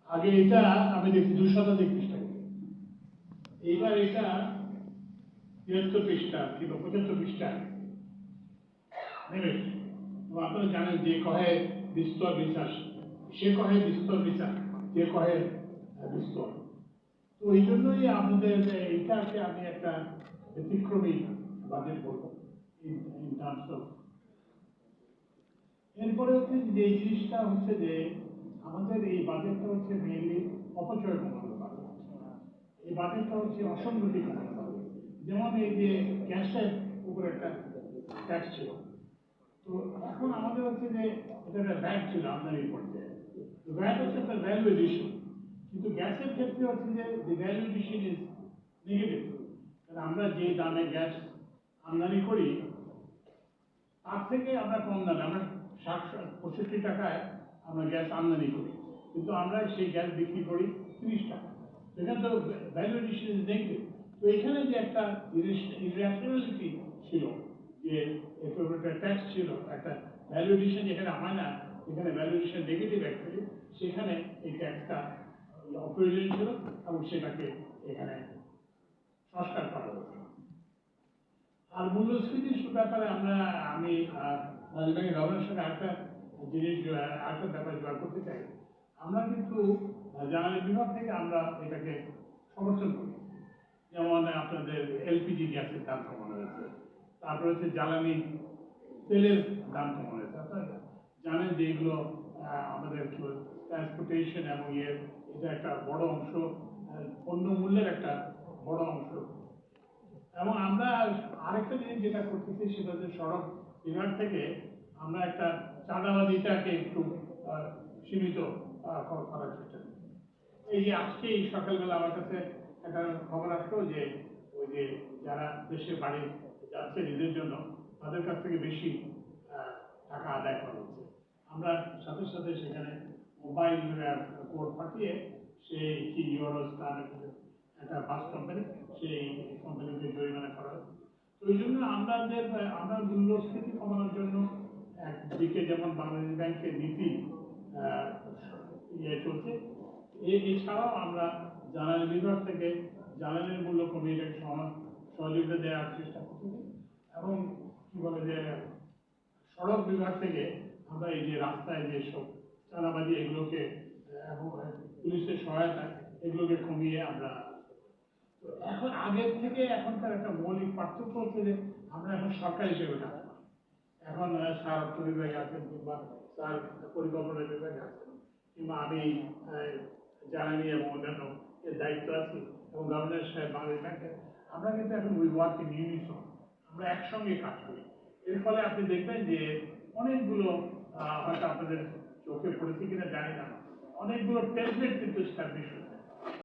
আগে এটা আমি দেখছি 2 শতাধিক পৃষ্ঠা, এইবার এটা 73 পৃষ্ঠা কিংবা 75 পৃষ্ঠা নেমেছে। আপনারা জানেন যে কহে বিস্তর বিশ্বাস, সে কহে বিস্তর বিচার, যে কহে বিস্তর। তো এই জন্যই আমাদের এইটাকে আমি একটা ব্যতিক্রমী বাজেট বলবো ইন টার্মস অফ। এরপরে হচ্ছে যে এই জিনিসটা হচ্ছে যে আমাদের এই বাজেটটা হচ্ছে মেইনলি অপচয় কমানোর বাজেট। এই বাজেটটা হচ্ছে অসঙ্গতি কমানোর বাজেট। যেমন এই যে গ্যাসের উপর একটা ট্যাক্স ছিল, তো এখন আমাদের হচ্ছে যে এটা একটা ভ্যাট ছিল আমদানির পর্যায়ে, ভ্যাট হচ্ছে একটা ভ্যালু এডিশন, কিন্তু গ্যাসের ক্ষেত্রে হচ্ছে যে ভ্যালু এডিশন ইজ নেগেটিভ। আমরা যে দামে গ্যাস আমদানি করি তার থেকে আমরা কম দামে, আমরা 65 টাকায় আমরা গ্যাস আমদানি করি, কিন্তু আমরা সেই গ্যাস বিক্রি করি 30 টাকা। এখানে তো ভ্যালু এডিশন ইজ নেগেটিভ। তো এখানে যে একটা ইরেশনালিটি ছিল, যে একটা ট্যাক্স ছিল, একটা ভ্যালু এডিশন যেখানে হয় না, এখানে ভ্যালু এডিশন নেগেটিভ অ্যাকচুয়ালি, সেখানে এই ট্যাক্সটা অপ্রয়োজনীয় ছিল এবং সেটাকে এখানে সংস্কার করা হয়েছে। আর মূল্যস্ফীতির ব্যাপারে আমি গভর্নমেন্টের সঙ্গে আরেকটা জিনিস, আরেকটা ব্যাপার জোগাড় করতে চাই। আমরা কিন্তু জ্বালানি বিভাগ থেকে আমরা এটাকে সমর্থন করি। যেমন আপনাদের এলপিজি গ্যাসের দাম কমানো হয়েছে, তারপরে হচ্ছে জ্বালানি তেলের দাম কমানো হয়েছে। আপনারা জানেন যে এগুলো আমাদের ট্রান্সপোর্টেশন এবং এটা একটা বড় অংশ, পণ্য মূল্যের একটা বড় অংশ। এবং আমরা আরেকটা জিনিস যেটা করতেছি সেটা হচ্ছে সড়ক বিভাগ থেকে আমরা একটা চাঁদাবাদিটাকে একটু সীমিত করার চেষ্টা করি। এই যে আজকে এই সকালবেলা আমার কাছে একটা খবর আসলো যে ওই যে যারা দেশের বাড়ি যাচ্ছে নিজের জন্য, তাদের কাছ থেকে বেশি টাকা আদায় করা হচ্ছে। আমরা সাথে সাথে সেখানে মোবাইল কোড পাঠিয়ে সেই কি ইউরোস একটা বাস কোম্পানি, সেই কোম্পানিকে জরিমানা করা হচ্ছে। তো এই জন্য আমরা মূল্যস্ফীতি কমানোর জন্য একদিকে যেমন বাংলাদেশ ব্যাংকের নীতি চলছে, এছাড়াও আমরা জ্বালানি বিভাগ থেকে জ্বালানির মূল্য কমিয়ে এটাকে সহযোগিতা দেওয়ার চেষ্টা করতেছি। এবং কি বলে যে সড়ক বিভাগ থেকে আমরা এই যে রাস্তায় যেসব চাঁদাবাজি এগুলোকে এবং পুলিশের সহায়তায় এগুলোকে কমিয়ে আমরা। এখন আগের থেকে এখনকার একটা মৌলিক পার্থক্য হচ্ছে যে আমরা এখন সরকার হিসেবে কাজ করি। এখন স্যার অর্থ বিভাগে আছেন, কিংবা স্যার পরিকল্পনা বিভাগে আছেন, কিংবা আমি জ্বালানি এবং অন্যান্য এর দায়িত্ব আছি, এবং গভর্নর সাহেব বাংলাদেশ ব্যাংকের। আমরা কিন্তু এখন উই ওয়ার্ক ইন ইউনিসন, আমরা একসঙ্গে কাজ করি। এর ফলে আপনি দেখবেন যে অনেকগুলো হয়তো আপনাদের চোখে পড়েছে কিনা জানি না, অনেকগুলো টেমপ্লেট কিন্তু এস্টাবলিশ হয়েছে।